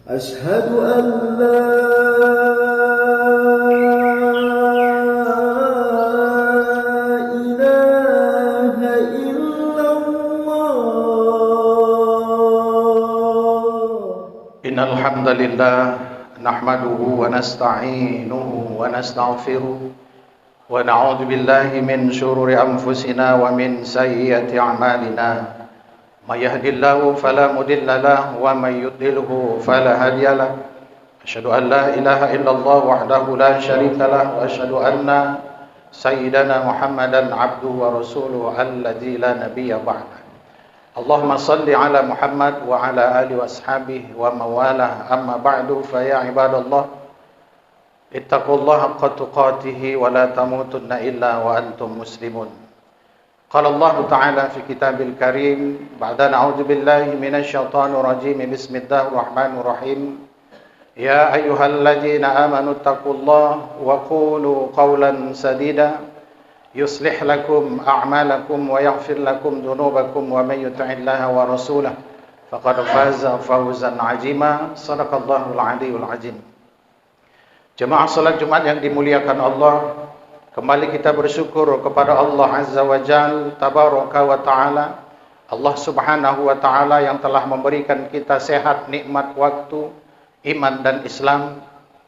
أشهد أن لا إله إلا الله. إن الحمد لله نحمده ونستعينه ونستغفره ونعوذ بالله من شرور أنفسنا ومن سيئات أعمالنا. من يهد الله فلا مضل له ومن يضلله فلا هادي له. أشهد أن لا إله إلا الله وحده لا شريك له وأشهد أن سيدنا محمدا عبده ورسوله الذي لا نبي بعده. اللهم صل على محمد وعلى آله وأصحابه ومن والاه. أما بعد فيا عباد الله اتقوا الله حق تقاته ولا تموتن إلا وأنتم مسلمون. قال الله تعالى في كتاب الكريم بعد أعوذ بالله من الشيطان الرجيم بسم الله الرحمن الرحيم يا أيها الذين آمنوا اتقوا الله وقولوا قولا سديدا يصلح لكم أعمالكم ويغفر لكم ذنوبكم ومن يطع الله ورسوله فقد فاز فوزا عظيما. صدق الله العلي العظيم. Jemaah salat Jumat yang dimuliakan Allah, kembali kita bersyukur kepada Allah Azza wa Jal, Tabaraka wa Ta'ala, Allah Subhanahu wa Ta'ala yang telah memberikan kita sehat, nikmat waktu, iman dan Islam,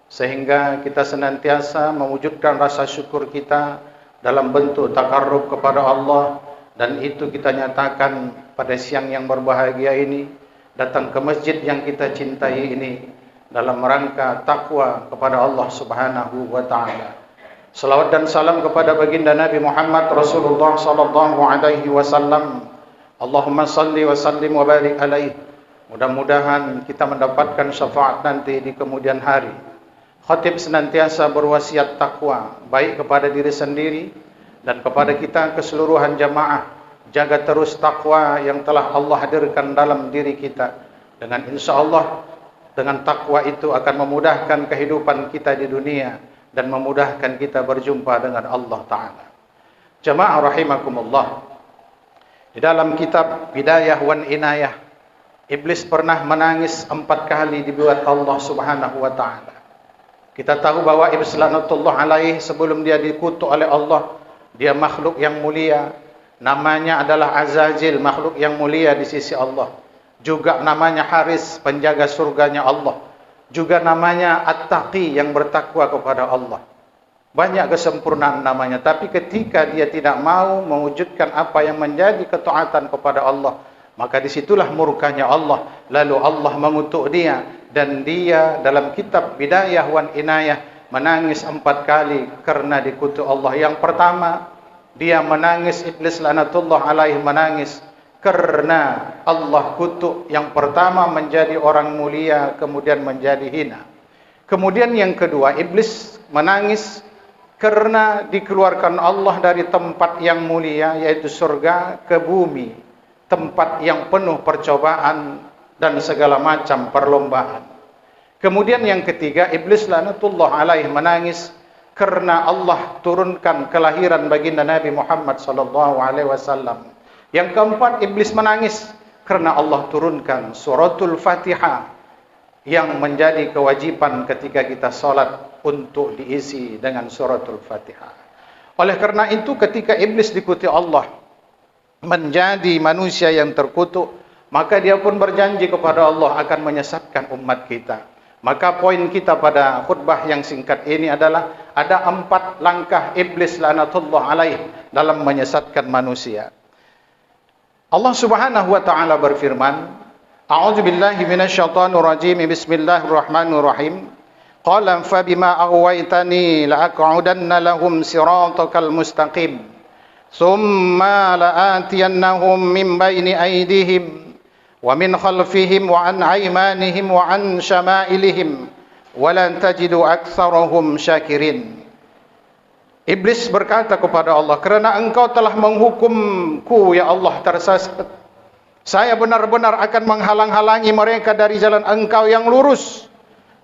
sehingga kita senantiasa mewujudkan rasa syukur kita dalam bentuk takarrub kepada Allah, dan itu kita nyatakan pada siang yang berbahagia ini, datang ke masjid yang kita cintai ini dalam rangka takwa kepada Allah Subhanahu wa Ta'ala. Salawat dan salam kepada baginda Nabi Muhammad Rasulullah sallallahu alaihi wasallam. Allahumma salli wa sallim wa barik alaihi. Mudah-mudahan kita mendapatkan syafaat nanti di kemudian hari. Khatib senantiasa berwasiat takwa, baik kepada diri sendiri dan kepada kita keseluruhan jamaah. Jaga terus takwa yang telah Allah hadirkan dalam diri kita. Dengan insyaAllah, dengan takwa itu akan memudahkan kehidupan kita di dunia dan memudahkan kita berjumpa dengan Allah Ta'ala. Jamaah rahimakumullah. Di dalam kitab Bidayah wan Inayah, Iblis pernah menangis 4 kali dibuat Allah Subhanahu wa Ta'ala. Kita tahu bahwa Iblis laknatullah alaih sebelum dia dikutuk oleh Allah, dia makhluk yang mulia. Namanya adalah Azazil, makhluk yang mulia di sisi Allah. Juga namanya Haris, penjaga surganya Allah. Juga namanya At-Taqi, yang bertakwa kepada Allah. Banyak kesempurnaan namanya. Tapi ketika dia tidak mau mewujudkan apa yang menjadi ketaatan kepada Allah, maka disitulah murkanya Allah. Lalu Allah mengutuk dia. Dan dia dalam kitab Bidayah wan Inayah menangis 4 kali karena dikutuk Allah. Yang pertama, dia menangis, Iblis laknatullah alaih menangis karena Allah kutuk. Yang pertama menjadi orang mulia, kemudian menjadi hina. Kemudian yang kedua, Iblis menangis karena dikeluarkan Allah dari tempat yang mulia, yaitu surga, ke bumi, tempat yang penuh percobaan dan segala macam perlombaan. Kemudian yang ketiga, Iblis laknatullah alaih menangis karena Allah turunkan kelahiran baginda Nabi Muhammad sallallahu alaihi wasallam. Yang keempat, Iblis menangis karena Allah turunkan suratul Fatihah yang menjadi kewajiban ketika kita salat untuk diisi dengan suratul Fatihah. Oleh karena itu, ketika Iblis dikutuk Allah menjadi manusia yang terkutuk, maka dia pun berjanji kepada Allah akan menyesatkan umat kita. Maka poin kita pada khutbah yang singkat ini adalah ada 4 langkah Iblis laknatullah alaih dalam menyesatkan manusia. Allah Subhanahu wa Ta'ala berfirman, A'udzu billahi minasyaitonir rajim. Bismillahirrahmanirrahim. Qala fa bima aghwaytani la'aq'udanna lahum siratakal mustaqim. Tsumma la'atiyannahum min baini aydihim wa min khalfihim wa an aymanihim wa an syama'ilihim wa lan tajidu aktsarahum syakirin. Iblis berkata kepada Allah, kerana engkau telah menghukumku, ya Allah, tersesat, saya benar-benar akan menghalang-halangi mereka dari jalan engkau yang lurus.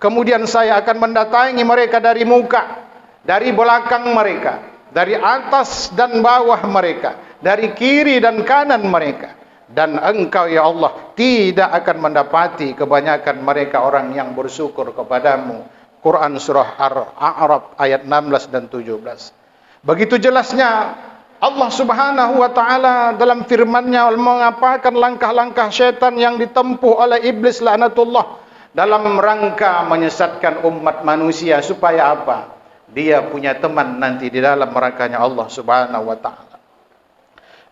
Kemudian saya akan mendatangi mereka dari muka, dari belakang mereka, dari atas dan bawah mereka, dari kiri dan kanan mereka. dan Engkau ya Allah tidak akan mendapati kebanyakan mereka orang yang bersyukur kepadamu. Quran surah Al-A'raf ayat 16 dan 17. Begitu jelasnya Allah Subhanahu wa taala dalam firman-Nya mengapakan langkah-langkah syaitan yang ditempuh oleh iblis laknatullah dalam rangka menyesatkan umat manusia supaya apa? Dia punya teman nanti di dalam nerakanya Allah Subhanahu wa taala.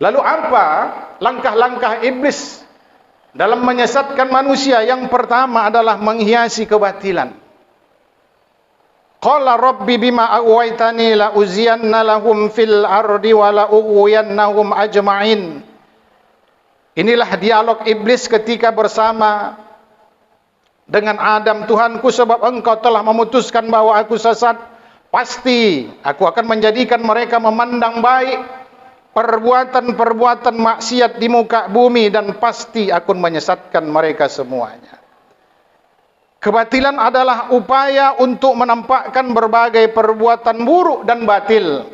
Lalu apa langkah-langkah iblis dalam menyesatkan manusia? Yang pertama adalah menghiasi kebatilan. Qala rabbi bima aghwaytani la uziyanna lahum fil ardi wa la ughwiyannahum ajma'in. Inilah dialog iblis ketika bersama dengan Adam. Tuhanku, sebab engkau telah memutuskan bahwa aku sesat, pasti aku akan menjadikan mereka memandang baik perbuatan-perbuatan maksiat di muka bumi, dan pasti aku menyesatkan mereka semuanya. Kebatilan adalah upaya untuk menampakkan berbagai perbuatan buruk dan batil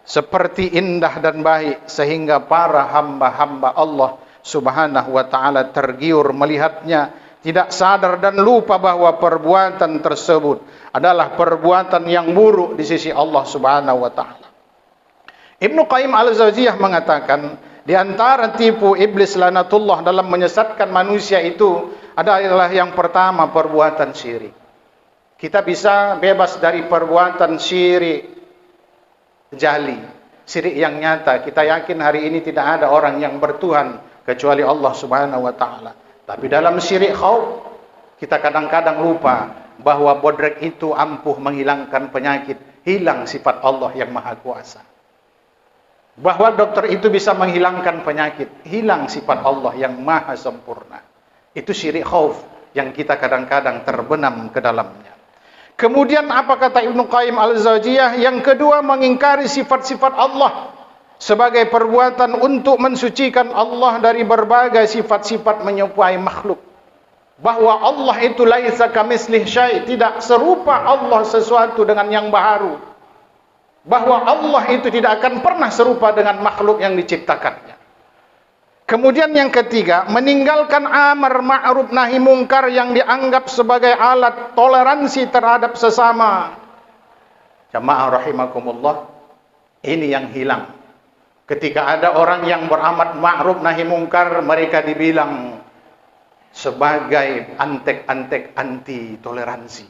seperti indah dan baik, sehingga para hamba-hamba Allah Subhanahu wa taala tergiur melihatnya, tidak sadar dan lupa bahwa perbuatan tersebut adalah perbuatan yang buruk di sisi Allah Subhanahu wa taala. Ibnu Qayyim al-Jauziyah mengatakan, di antara tipu iblis laknatullah dalam menyesatkan manusia itu adalah yang pertama perbuatan syirik. Kita bisa bebas dari perbuatan syirik jali, syirik yang nyata. Kita yakin hari ini tidak ada orang yang bertuhan kecuali Allah Subhanahu wa taala. Tapi dalam syirik khauf, kita kadang-kadang lupa bahwa bodrek itu ampuh menghilangkan penyakit, hilang sifat Allah yang maha kuasa. Bahwa dokter itu bisa menghilangkan penyakit, hilang sifat Allah yang maha sempurna. Itu syirik khauf yang kita kadang-kadang terbenam ke dalamnya. Kemudian apa kata Ibnu Qayyim al-Jauziyah? Yang kedua, mengingkari sifat-sifat Allah sebagai perbuatan untuk mensucikan Allah dari berbagai sifat-sifat menyerupai makhluk. Bahwa Allah itu laisa kamitslihi syai', tidak serupa Allah sesuatu dengan yang baru. Bahwa Allah itu tidak akan pernah serupa dengan makhluk yang diciptakannya. Kemudian yang ketiga, meninggalkan amar ma'ruf nahi mungkar yang dianggap sebagai alat toleransi terhadap sesama. Jamaah rahimakumullah, ini yang hilang. Ketika ada orang yang beramar ma'ruf nahi mungkar, mereka dibilang sebagai antek-antek anti toleransi.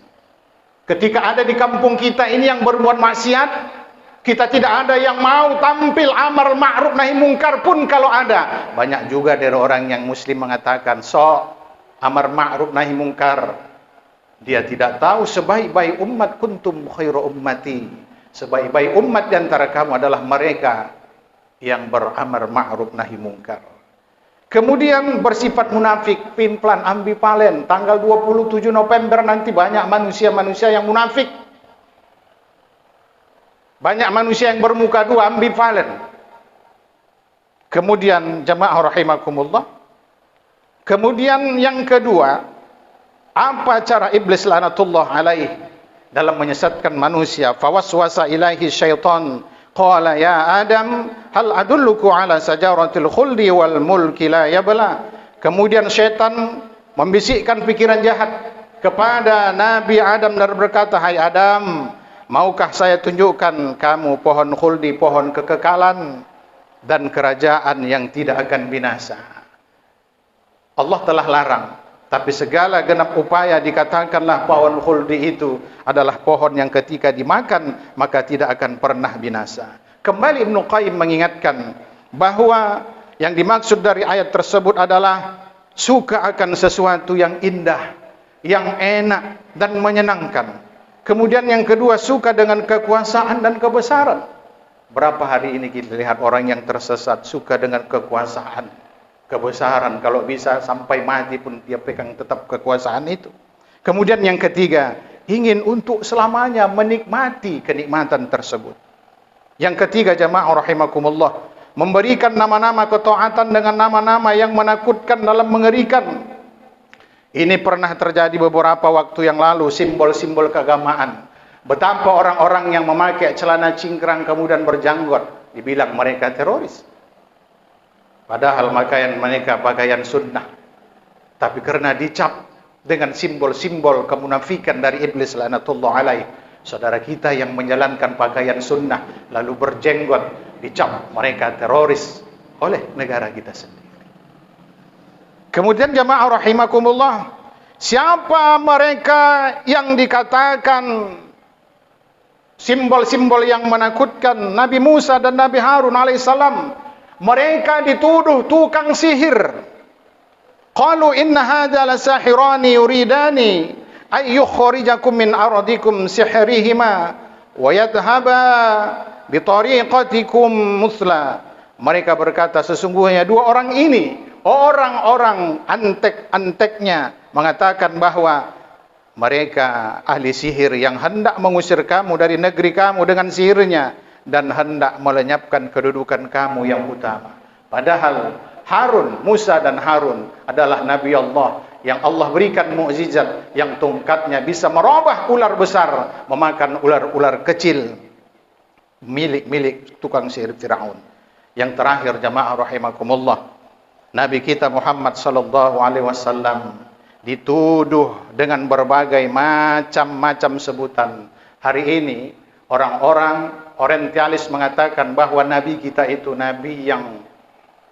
Ketika ada di kampung kita ini yang berbuat maksiat, kita tidak ada yang mau tampil amar ma'ruf nahi mungkar pun kalau ada. Banyak juga dari orang yang muslim mengatakan, amar ma'ruf nahi mungkar. Dia tidak tahu sebaik-baik umat kuntum khairu ummati. Sebaik-baik umat di antara kamu adalah mereka yang beramar ma'ruf nahi mungkar. Kemudian bersifat munafik, pinplan, ambivalen. Tanggal 27 November nanti banyak manusia-manusia yang munafik. Banyak manusia yang bermuka dua, ambivalen. Kemudian jamaah rahimakumullah. Kemudian yang kedua, apa cara iblis laknatullah alaih dalam menyesatkan manusia? Fawaswasa ilaihi syaitan qala ya Adam hal adulluku ala sajaratil khuldi wal mulki la yabla. Kemudian syaitan membisikkan pikiran jahat kepada Nabi Adam dan berkata, hai Adam, maukah saya tunjukkan kamu pohon khuldi, pohon kekekalan dan kerajaan yang tidak akan binasa. Allah telah larang, tapi segala genap upaya dikatakanlah pohon khuldi itu adalah pohon yang ketika dimakan maka tidak akan pernah binasa. Kembali Ibnu Qayyim mengingatkan bahwa yang dimaksud dari ayat tersebut adalah suka akan sesuatu yang indah, yang enak dan menyenangkan. Kemudian yang kedua, suka dengan kekuasaan dan kebesaran. Berapa hari ini kita lihat orang yang tersesat suka dengan kekuasaan, kebesaran, kalau bisa sampai mati pun dia pegang tetap kekuasaan itu. Kemudian yang ketiga, ingin untuk selamanya menikmati kenikmatan tersebut. Yang ketiga jamaah rahimakumullah, memberikan nama-nama ketaatan dengan nama-nama yang menakutkan dalam mengerikan. Ini pernah terjadi beberapa waktu yang lalu, simbol-simbol keagamaan. Betapa orang-orang yang memakai celana cingkrang kemudian berjanggot, dibilang mereka teroris. Padahal pakaian mereka pakaian sunnah. Tapi karena dicap dengan simbol-simbol kemunafikan dari iblis laknatullah alaih, saudara kita yang menjalankan pakaian sunnah lalu berjenggot, dicap mereka teroris oleh negara kita sendiri. Kemudian jamaah rahimakumullah, siapa mereka yang dikatakan simbol-simbol yang menakutkan? Nabi Musa dan Nabi Harun alaihissalam, mereka dituduh tukang sihir. Qalu inna hadza lasahirani yuridani ay yukhrijakum min ardikum sihrihima wa yadhhaba bi tariqatikum musla. Mereka berkata, sesungguhnya dua orang ini, orang-orang antek-anteknya, mengatakan bahwa mereka ahli sihir yang hendak mengusir kamu dari negeri kamu dengan sihirnya dan hendak melenyapkan kedudukan kamu yang utama. Padahal Musa dan Harun adalah Nabi Allah yang Allah berikan mukjizat yang tongkatnya bisa merubah ular besar memakan ular-ular kecil milik tukang sihir Firaun. Yang terakhir jamaah rahimakumullah, Nabi kita Muhammad sallallahu alaihi wasallam dituduh dengan berbagai macam-macam sebutan. Hari ini orang-orang orientalis mengatakan bahwa Nabi kita itu Nabi yang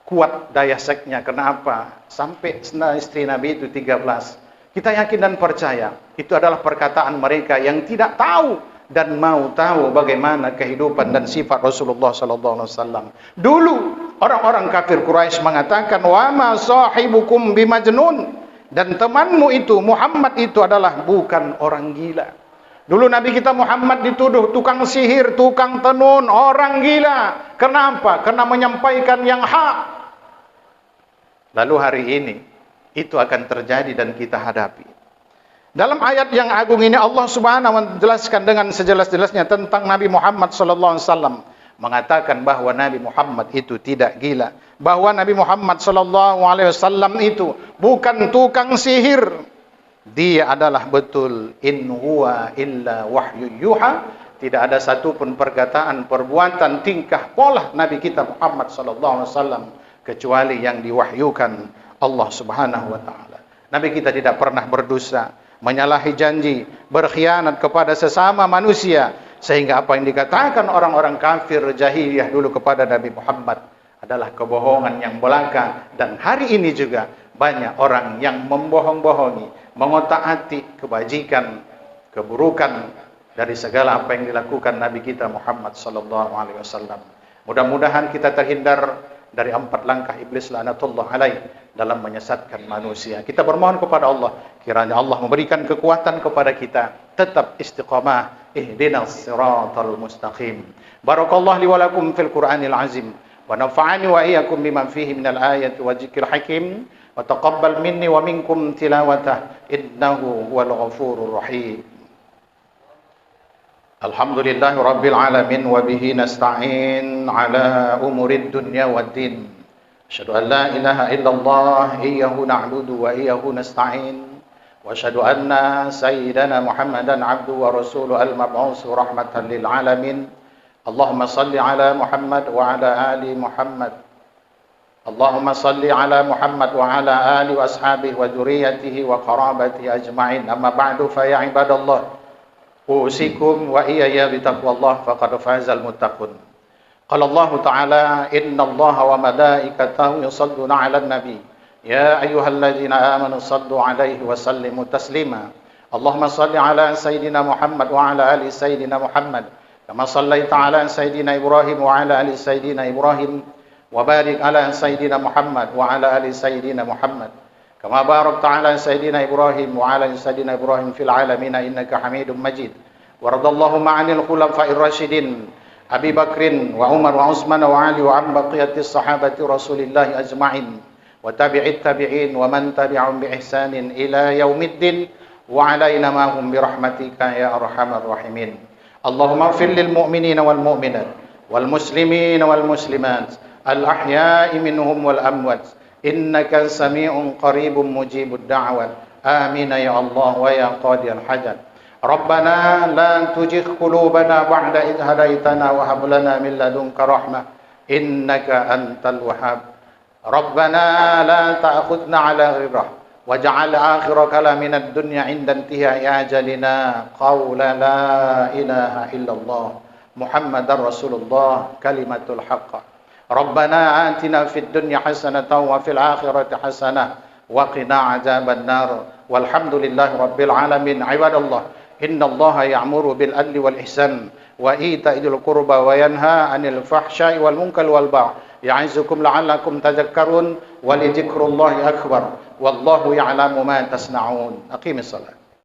kuat daya seknya. Kenapa? Sampai istri Nabi itu 13. Kita yakin dan percaya itu adalah perkataan mereka yang tidak tahu dan mau tahu bagaimana kehidupan dan sifat Rasulullah sallallahu alaihi wasallam. Dulu orang-orang kafir Quraisy mengatakan, "Wa ma sahibukum bimajnun." Dan temanmu itu Muhammad itu adalah bukan orang gila. Dulu Nabi kita Muhammad dituduh tukang sihir, tukang tenun, orang gila. Kenapa? Karena menyampaikan yang hak. Lalu hari ini itu akan terjadi dan kita hadapi. Dalam ayat yang agung ini Allah Subhanahu wa taala menjelaskan dengan sejelas-jelasnya tentang Nabi Muhammad sallallahu alaihi wasallam, mengatakan bahwa Nabi Muhammad itu tidak gila, bahwa Nabi Muhammad sallallahu alaihi wasallam itu bukan tukang sihir. Dia adalah betul in huwa illa wahyu yuha. Tidak ada satupun perkataan, perbuatan, tingkah, pola Nabi kita Muhammad sallallahu alaihi wasallam kecuali yang diwahyukan Allah Subhanahu wa taala. Nabi kita tidak pernah berdosa, menyalahi janji, berkhianat kepada sesama manusia, sehingga apa yang dikatakan orang-orang kafir jahiliyah dulu kepada Nabi Muhammad adalah kebohongan yang belaka. Dan hari ini juga banyak orang yang membohong-bohongi, mengotak-atik kebajikan, keburukan dari segala apa yang dilakukan Nabi kita Muhammad sallallahu alaihi wasallam. Mudah-mudahan kita terhindar dari 4 langkah iblis laknatullah alaih dalam menyesatkan manusia. Kita bermohon kepada Allah, kiranya Allah memberikan kekuatan kepada kita tetap istiqamah. Ihdinas siratal mustaqim. Barakallahu li wa lakum fil Qur'anil azim wa nafa'ani wa iyyakum bima fihi minal ayati wa dzikril hakim wa taqabbal minni wa minkum tilawatah innahu huwal ghafurur rahim. Alhamdulillahi Rabbil Alamin wa bihi nasta'in ala umurid dunya waddin. Asyhadu an la ilaha illallah iyyahu na'budu wa iyyahu nasta'in. Wa asyhadu anna sayyidana Muhammadan abduhu wa rasuluhu al-mab'uts rahmatan lil alamin. Allahumma salli ala Muhammad wa ala ali Muhammad. Allahumma salli ala Muhammad wa ala ali wa ashabihi wa dzurriyyatihi wa qarabatihi ajma'in. Amma ba'du fa ya ibadallah. Usikum wa iyaya bitaqwallah faqad fazal muttaqun. Qala Allah Ta'ala innallaha wa malaikatahu yusalluna 'alan nabi ya ayyuhalladzina amanu sallu 'alaihi wa sallimu taslima. Allahumma salli 'ala sayidina Muhammad wa 'ala ali sayidina Muhammad kama sallaita 'ala sayidina Ibrahim wa 'ala ali sayidina Ibrahim wa barik 'ala sayidina Muhammad wa 'ala ali sayidina Muhammad kama barakta 'ala sayyidina Ibrahim wa 'ala sayyidina Ibrahim fil 'alamin innaka Hamidum Majid. Wa radallahu 'anil khulafa'ir rasyidin Abi Bakrin wa Umar wa Utsman wa Ali wa an baqiyatis sahabati Rasulillah ajma'in wa tabi'it tabi'in wa man tabi'ahum bi ihsanin ila yaumiddin wa 'alaina ma hum bi rahmatika ya arhamar rahimin. Allahumma ighfir lil mu'minina wal mu'minat wal muslimina wal muslimat al ahya'i minhum wal amwat. Innaka sami'un qaribun mujibud da'wat. Amin ya Allah wa ya qadiyal hajat. Rabbana la tuzigh qulubana ba'da idh hadaitana wa hab lana min ladunka rahmah innaka antal wahhab. ربنا لا تأخذنا على غره واجعل آخر كلامنا الدنيا عند انتهاء أجلنا قول لا إله إلا الله محمد رسول الله كلمة الحق ربنا آتنا في الدنيا حسنة وفي الآخرة حسنة وقنا عذاب النار والحمد لله رب العالمين عباد الله إن الله يأمر بالعدل والإحسان وإيتاء ذي القربى وينهى عن الفحشاء والمنكر والبغي يعظكم لعلكم تذكرون ولذكر الله أكبر والله يعلم ما تصنعون أقيم الصلاة